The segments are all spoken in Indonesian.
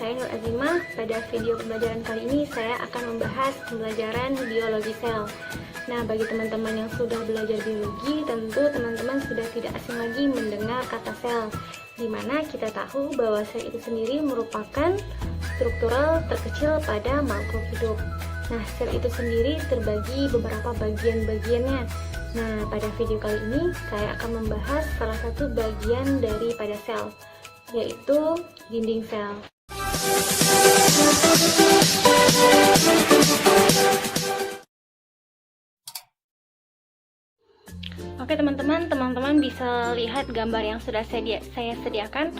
saya Nur Azimah. Pada video pembelajaran kali ini saya akan membahas pembelajaran biologi sel. Nah, bagi teman-teman yang sudah belajar biologi, tentu teman-teman sudah tidak asing lagi mendengar kata sel, di mana kita tahu bahwa sel itu sendiri merupakan struktural terkecil pada makhluk hidup. Nah, sel itu sendiri terbagi beberapa bagian-bagiannya. Nah, pada video kali ini saya akan membahas salah satu bagian daripada sel, yaitu dinding sel. Oke teman-teman bisa lihat gambar yang sudah saya sediakan.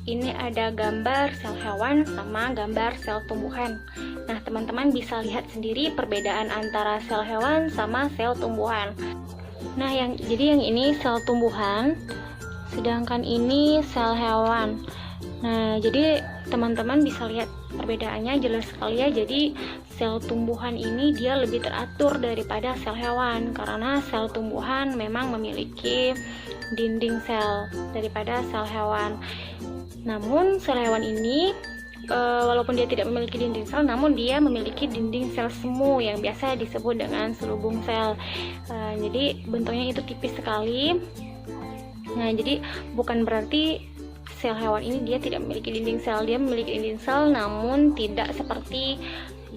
Ini ada gambar sel hewan sama gambar sel tumbuhan. Nah, teman-teman bisa lihat sendiri perbedaan antara sel hewan sama sel tumbuhan. Nah, jadi yang ini sel tumbuhan, sedangkan ini sel hewan. Nah, jadi teman-teman bisa lihat perbedaannya jelas sekali ya. Jadi sel tumbuhan ini dia lebih teratur daripada sel hewan, karena sel tumbuhan memang memiliki dinding sel daripada sel hewan. Namun sel hewan ini walaupun dia tidak memiliki dinding sel, namun dia memiliki dinding sel semu yang biasa disebut dengan selubung sel. Jadi bentuknya itu tipis sekali. Nah, jadi bukan berarti sel hewan ini dia tidak memiliki dinding sel. Dia memiliki dinding sel, namun tidak seperti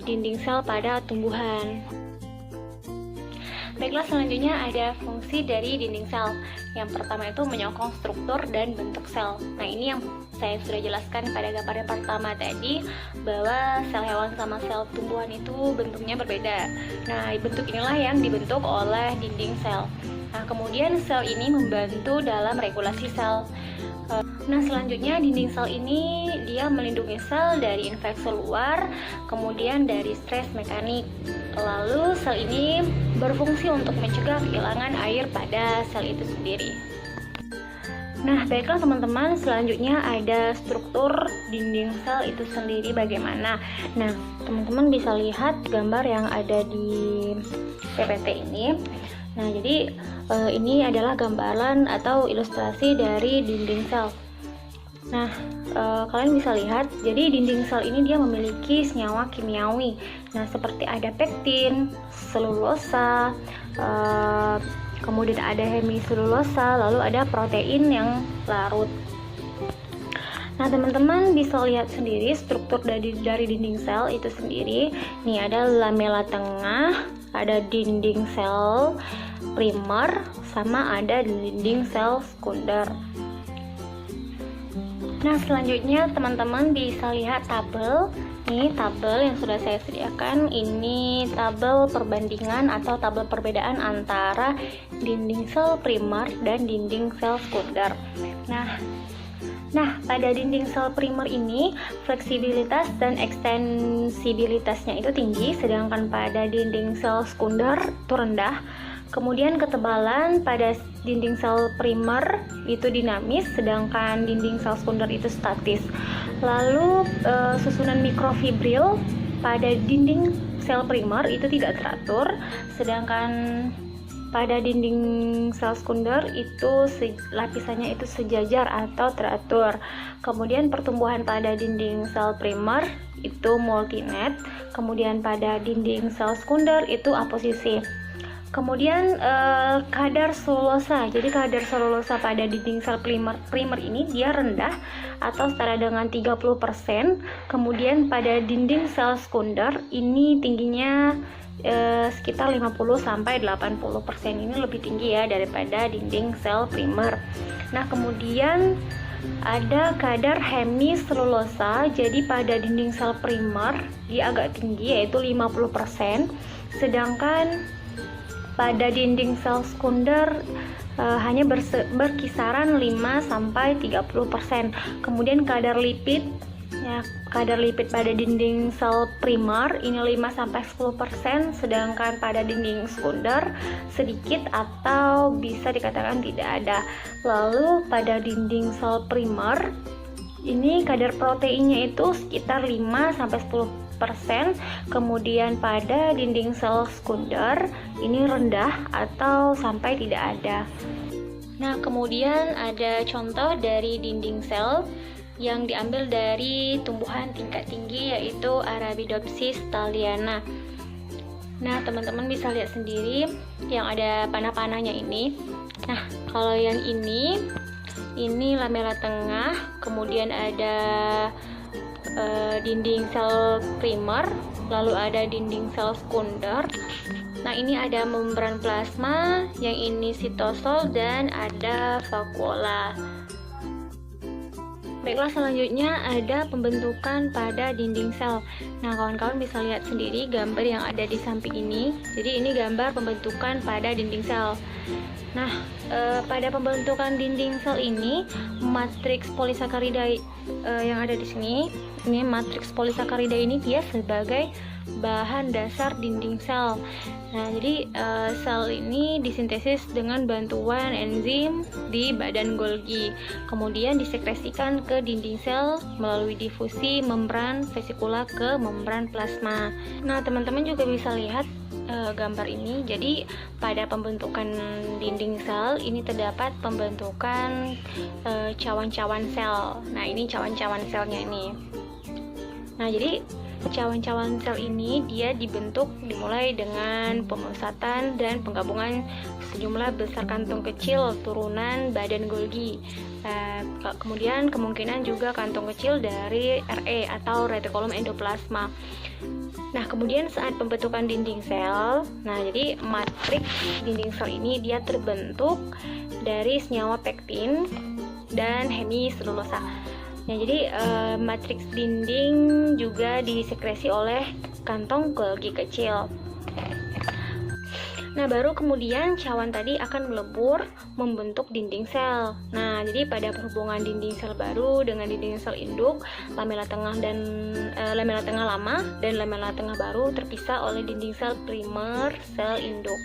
dinding sel pada tumbuhan. Baiklah, selanjutnya ada fungsi dari dinding sel. Yang pertama itu menyokong struktur dan bentuk sel. Nah, ini yang saya sudah jelaskan pada gambar yang pertama tadi, bahwa sel hewan sama sel tumbuhan itu bentuknya berbeda. Nah, bentuk inilah yang dibentuk oleh dinding sel. Nah, kemudian sel ini membantu dalam regulasi sel. Nah, selanjutnya dinding sel ini dia melindungi sel dari infeksi luar, kemudian dari stres mekanik. Lalu sel ini berfungsi untuk mencegah kehilangan air pada sel itu sendiri. Nah, baiklah teman-teman, selanjutnya ada struktur dinding sel itu sendiri bagaimana. Nah, teman-teman bisa lihat gambar yang ada di PPT ini. Nah, jadi ini adalah gambaran atau ilustrasi dari dinding sel. Nah, kalian bisa lihat, jadi dinding sel ini dia memiliki senyawa kimiawi. Nah, seperti ada pektin, selulosa, kemudian ada hemiselulosa, lalu ada protein yang larut. Nah, teman-teman bisa lihat sendiri struktur dari dinding sel itu sendiri. Nih, ada lamela tengah, ada dinding sel primer, sama ada dinding sel sekunder. Nah, selanjutnya teman-teman bisa lihat tabel. Ini tabel yang sudah saya sediakan. Ini tabel perbandingan atau tabel perbedaan antara dinding sel primer dan dinding sel sekunder. Nah, pada dinding sel primer ini fleksibilitas dan ekstensibilitasnya itu tinggi, sedangkan pada dinding sel sekunder itu rendah. Kemudian ketebalan pada dinding sel primer itu dinamis, sedangkan dinding sel sekunder itu statis. Lalu susunan mikrofibril pada dinding sel primer itu tidak teratur, sedangkan pada dinding sel sekunder itu lapisannya itu sejajar atau teratur. Kemudian pertumbuhan pada dinding sel primer itu multinet, kemudian pada dinding sel sekunder itu aposisi. Kemudian kadar selulosa. Jadi kadar selulosa pada dinding sel primer ini dia rendah atau setara dengan 30%. Kemudian pada dinding sel sekunder ini tingginya sekitar 50-80%. Ini lebih tinggi ya daripada dinding sel primer. Nah, kemudian ada kadar hemiselulosa. Jadi pada dinding sel primer dia agak tinggi, yaitu 50%, sedangkan pada dinding sel sekunder hanya berkisaran 5-30%. Kemudian kadar lipid pada dinding sel primer ini 5-10%, sedangkan pada dinding sekunder sedikit atau bisa dikatakan tidak ada. Lalu pada dinding sel primer ini kadar proteinnya itu sekitar 5-10%. Kemudian pada dinding sel sekunder ini rendah atau sampai tidak ada. Nah, kemudian ada contoh dari dinding sel. yang diambil dari tumbuhan tingkat tinggi yaitu Arabidopsis thaliana. Nah, teman-teman bisa lihat sendiri yang ada panah-panahnya ini. Nah, kalau yang ini lamela tengah, kemudian ada dinding sel primer, lalu ada dinding sel sekunder. Nah, ini ada membran plasma, yang ini sitosol, dan ada vakuola. Baiklah, selanjutnya ada pembentukan pada dinding sel. Nah, kawan-kawan bisa lihat sendiri gambar yang ada di samping ini. Jadi ini gambar pembentukan pada dinding sel. Nah, pada pembentukan dinding sel ini, matriks polisakarida yang ada di sini, ini matriks polisakarida ini dia sebagai bahan dasar dinding sel. Nah, jadi sel ini disintesis dengan bantuan enzim di badan Golgi, kemudian disekresikan ke dinding sel melalui difusi membran vesikula ke membran plasma. Nah, teman-teman juga bisa lihat gambar ini. Jadi pada pembentukan dinding sel ini terdapat pembentukan cawan-cawan sel. Nah, ini cawan-cawan selnya ini. Nah, jadi cawan-cawan sel ini dia dibentuk dimulai dengan pemusatan dan penggabungan sejumlah besar kantong kecil turunan badan Golgi. Kemudian kemungkinan juga kantong kecil dari RE atau retikulum endoplasma. Nah, kemudian saat pembentukan dinding sel, nah jadi matriks dinding sel ini dia terbentuk dari senyawa pektin dan hemiselulosa. Nah, jadi matriks dinding juga disekresi oleh kantong Golgi kecil. Nah, baru kemudian cawan tadi akan melebur membentuk dinding sel. Nah, jadi pada perhubungan dinding sel baru dengan dinding sel induk, lamela tengah lama dan lamela tengah baru terpisah oleh dinding sel primer sel induk.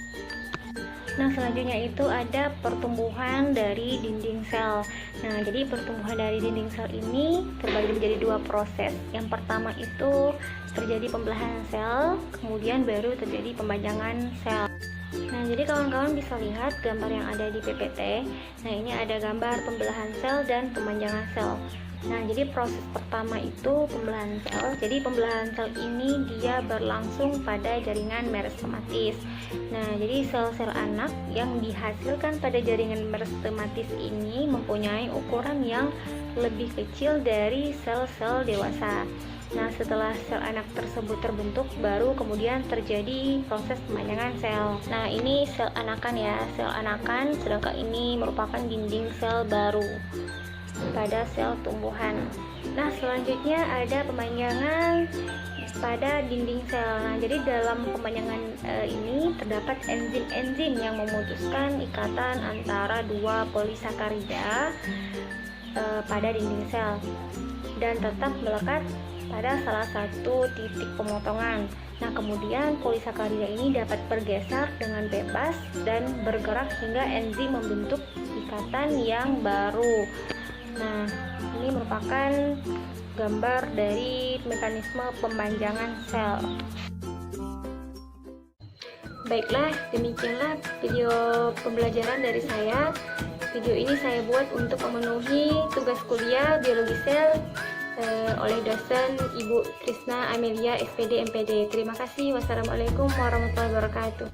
Nah, selanjutnya itu ada pertumbuhan dari dinding sel. Nah, jadi pertumbuhan dari dinding sel ini terbagi menjadi dua proses. Yang pertama itu terjadi pembelahan sel, kemudian baru terjadi pempanjangan sel. Nah, jadi kawan-kawan bisa lihat gambar yang ada di PPT. Nah, ini ada gambar pembelahan sel dan pemanjangan sel. Nah, jadi proses pertama itu pembelahan sel. Jadi pembelahan sel ini dia berlangsung pada jaringan meristematis. Nah, jadi sel-sel anak yang dihasilkan pada jaringan meristematis ini mempunyai ukuran yang lebih kecil dari sel-sel dewasa. Nah, setelah sel anak tersebut terbentuk, baru kemudian terjadi proses pemanjangan sel. Nah, ini sel anakan ya, sel anakan, sedangkan ini merupakan dinding sel baru pada sel tumbuhan. Nah, selanjutnya ada pemanjangan pada dinding sel. Nah, jadi dalam pemanjangan ini terdapat enzim-enzim yang memutuskan ikatan antara dua polisakarida pada dinding sel dan tetap melekat pada salah satu titik pemotongan. Nah, kemudian polisakarida ini dapat bergeser dengan bebas dan bergerak hingga enzim membentuk ikatan yang baru. Nah, ini merupakan gambar dari mekanisme pemanjangan sel. Baiklah, demikianlah video pembelajaran dari saya. Video ini saya buat untuk memenuhi tugas kuliah biologi sel oleh dosen Ibu Trisna Amelia SPD MPD. Terima kasih. Wassalamualaikum warahmatullahi wabarakatuh.